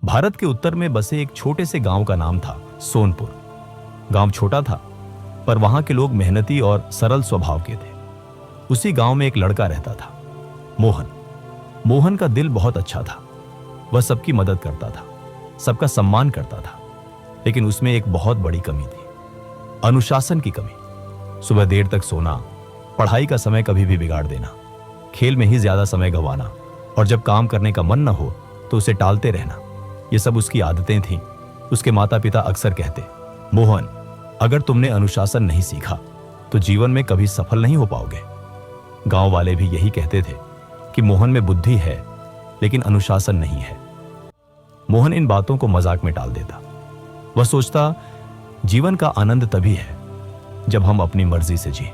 भारत के उत्तर में बसे एक छोटे से गांव का नाम था सोनपुर। गांव छोटा था, पर वहां के लोग मेहनती और सरल स्वभाव के थे। उसी गांव में एक लड़का रहता था, मोहन। मोहन का दिल बहुत अच्छा था। वह सबकी मदद करता था, सबका सम्मान करता था। लेकिन उसमें एक बहुत बड़ी कमी थी, अनुशासन की कमी। सुबह देर तक सोना, पढ़ाई का समय कभी भी बिगाड़ देना, खेल में ही ज्यादा समय गंवाना, और जब काम करने का मन न हो तो उसे टालते रहना, ये सब उसकी आदतें थीं। उसके माता पिता अक्सर कहते, मोहन, अगर तुमने अनुशासन नहीं सीखा तो जीवन में कभी सफल नहीं हो पाओगे। गांव वाले भी यही कहते थे कि मोहन में बुद्धि है लेकिन अनुशासन नहीं है। मोहन इन बातों को मजाक में टाल देता। वह सोचता, जीवन का आनंद तभी है जब हम अपनी मर्जी से जिए।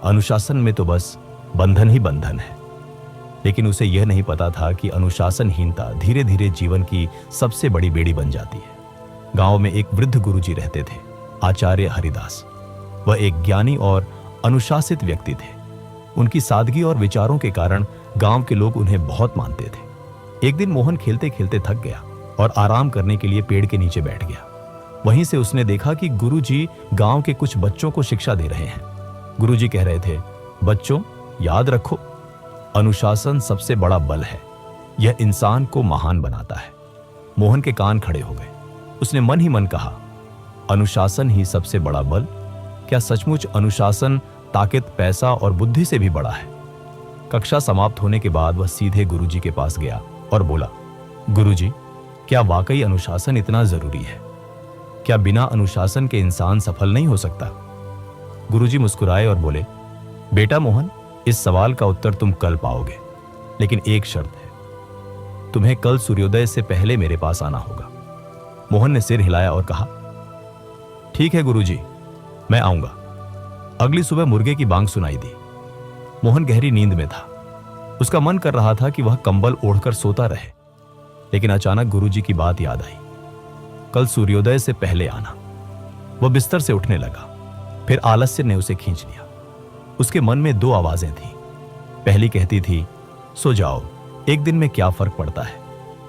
अनुशासन में तो बस बंधन ही बंधन है। लेकिन उसे यह नहीं पता था कि अनुशासनहीनता धीरे धीरे जीवन की सबसे बड़ी बेड़ी बन जाती है। गांव में एक वृद्ध गुरुजी रहते थे, आचार्य हरिदास। वह एक ज्ञानी और अनुशासित व्यक्ति थे। उनकी सादगी और विचारों के कारण गांव के लोग उन्हें बहुत मानते थे। एक दिन मोहन खेलते खेलते थक गया और आराम करने के लिए पेड़ के नीचे बैठ गया। वहीं से उसने देखा कि गुरुजी गांव के कुछ बच्चों को शिक्षा दे रहे हैं। गुरुजी कह रहे थे, बच्चों, याद रखो, अनुशासन सबसे बड़ा बल है। यह इंसान को महान बनाता है। मोहन के कान खड़े हो गए। उसने मन ही मन कहा, अनुशासन ही सबसे बड़ा बल? क्या सचमुच अनुशासन ताकत, पैसा और बुद्धि से भी बड़ा है? कक्षा समाप्त होने के बाद वह सीधे गुरुजी के पास गया और बोला, गुरुजी, क्या वाकई अनुशासन इतना जरूरी है? क्या बिना अनुशासन के इंसान सफल नहीं हो सकता? गुरुजी मुस्कुराए और बोले, बेटा मोहन, इस सवाल का उत्तर तुम कल पाओगे, लेकिन एक शर्त है, तुम्हें कल सूर्योदय से पहले मेरे पास आना होगा। मोहन ने सिर हिलाया और कहा, ठीक है गुरुजी, मैं आऊंगा। अगली सुबह मुर्गे की बांग सुनाई दी। मोहन गहरी नींद में था। उसका मन कर रहा था कि वह कंबल ओढ़कर सोता रहे, लेकिन अचानक गुरुजी की बात याद आई, कल सूर्योदय से पहले आना। वह बिस्तर से उठने लगा, फिर आलस्य ने उसे खींच लिया। उसके मन में दो आवाजें थीं। पहली कहती थी, सो जाओ, एक दिन में क्या फर्क पड़ता है।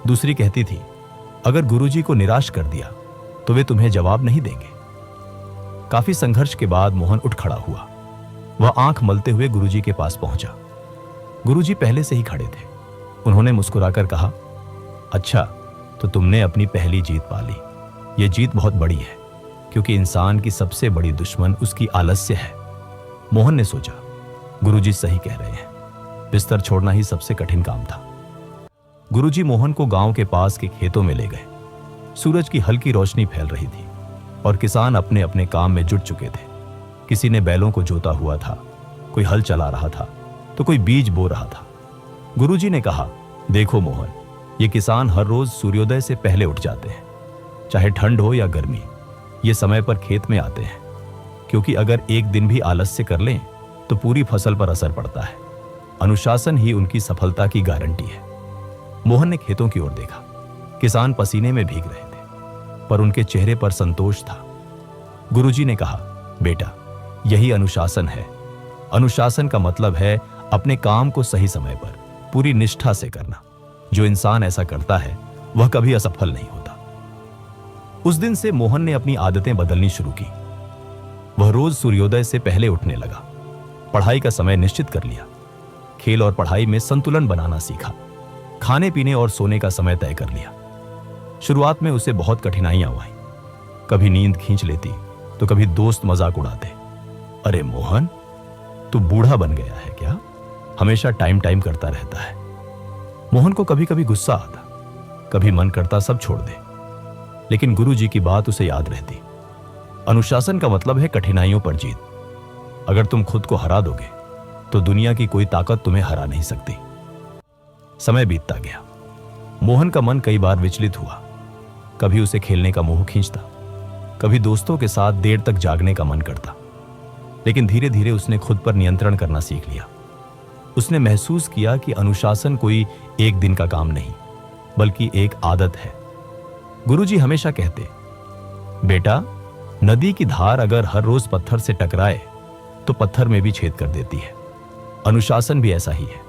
दूसरी कहती थी, अगर गुरुजी को निराश कर दिया तो वे तुम्हें जवाब नहीं देंगे। काफी संघर्ष के बाद मोहन उठ खड़ा हुआ। वह आंख मलते हुए गुरुजी के पास पहुंचा। गुरुजी पहले से ही खड़े थे। उन्होंने मुस्कुराकर कहा, अच्छा, तो तुमने अपनी पहली जीत पा ली। यह जीत बहुत बड़ी है, क्योंकि इंसान की सबसे बड़ी दुश्मन उसकी आलस्य है। मोहन ने सोचा, गुरुजी सही कह रहे हैं, बिस्तर छोड़ना ही सबसे कठिन काम था। गुरुजी मोहन को गांव के पास के खेतों में ले गए। सूरज की हल्की रोशनी फैल रही थी और किसान अपने अपने काम में जुट चुके थे। किसी ने बैलों को जोता हुआ था, कोई हल चला रहा था, तो कोई बीज बो रहा था। गुरुजी ने कहा, देखो मोहन, ये किसान हर रोज सूर्योदय से पहले उठ जाते हैं, चाहे ठंड हो या गर्मी। ये समय पर खेत में आते हैं, क्योंकि अगर एक दिन भी आलस्य कर लें तो पूरी फसल पर असर पड़ता है। अनुशासन ही उनकी सफलता की गारंटी है। मोहन ने खेतों की ओर देखा। किसान पसीने में भीग रहे थे, पर उनके चेहरे पर संतोष था। गुरुजी ने कहा, बेटा, यही अनुशासन है। अनुशासन का मतलब है अपने काम को सही समय पर पूरी निष्ठा से करना। जो इंसान ऐसा करता है वह कभी असफल नहीं होता। उस दिन से मोहन ने अपनी आदतें बदलनी शुरू की। वह रोज सूर्योदय से पहले उठने लगा, पढ़ाई का समय निश्चित कर लिया, खेल और पढ़ाई में संतुलन बनाना सीखा, खाने पीने और सोने का समय तय कर लिया। शुरुआत में उसे बहुत कठिनाइयां आई। कभी नींद खींच लेती तो कभी दोस्त मजाक उड़ाते, अरे मोहन, तू बूढ़ा बन गया है क्या? हमेशा टाइम टाइम करता रहता है। मोहन को कभी कभी गुस्सा आता, कभी मन करता सब छोड़ दे, लेकिन गुरुजी की बात उसे याद रहती। अनुशासन का मतलब है कठिनाइयों पर जीत। अगर तुम खुद को हरा दोगे तो दुनिया की कोई ताकत तुम्हें हरा नहीं सकती। समय बीतता गया। मोहन का मन कई बार विचलित हुआ। कभी उसे खेलने का मोह खींचता, कभी दोस्तों के साथ देर तक जागने का मन करता। लेकिन धीरे धीरे उसने खुद पर नियंत्रण करना सीख लिया। उसने महसूस किया कि अनुशासन कोई एक दिन का काम नहीं, बल्कि एक आदत है। गुरुजी हमेशा कहते, बेटा, नदी की धार अगर हर रोज पत्थर से टकराए तो पत्थर में भी छेद कर देती है। अनुशासन भी ऐसा ही है।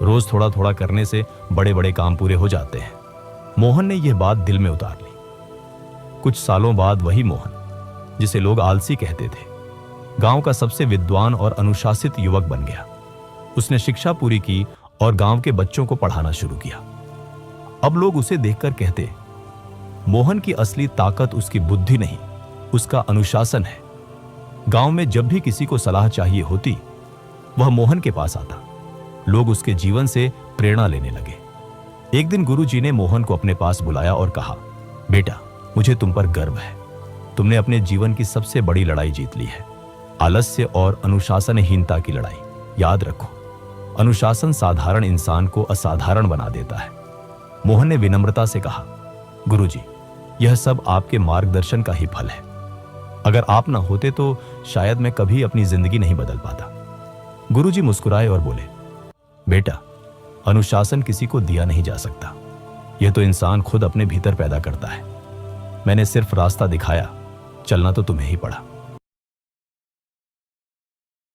रोज थोड़ा थोड़ा करने से बड़े बड़े काम पूरे हो जाते हैं। मोहन ने यह बात दिल में उतार ली। कुछ सालों बाद वही मोहन, जिसे लोग आलसी कहते थे, गांव का सबसे विद्वान और अनुशासित युवक बन गया। उसने शिक्षा पूरी की और गांव के बच्चों को पढ़ाना शुरू किया। अब लोग उसे देखकर कहते, मोहन की असली ताकत उसकी बुद्धि नहीं, उसका अनुशासन है। गांव में जब भी किसी को सलाह चाहिए होती, वह मोहन के पास आता। लोग उसके जीवन से प्रेरणा लेने लगे। एक दिन गुरुजी ने मोहन को अपने पास बुलाया और कहा, बेटा, मुझे तुम पर गर्व है। तुमने अपने जीवन की सबसे बड़ी लड़ाई जीत ली है, आलस्य और अनुशासनहीनता की लड़ाई। याद रखो, अनुशासन साधारण इंसान को असाधारण बना देता है। मोहन ने विनम्रता से कहा, गुरुजी, यह सब आपके मार्गदर्शन का ही फल है। अगर आप ना होते तो शायद मैं कभी अपनी जिंदगी नहीं बदल पाता। गुरुजी मुस्कुराए और बोले, बेटा, अनुशासन किसी को दिया नहीं जा सकता। यह तो इंसान खुद अपने भीतर पैदा करता है। मैंने सिर्फ रास्ता दिखाया, चलना तो तुम्हें ही पड़ा।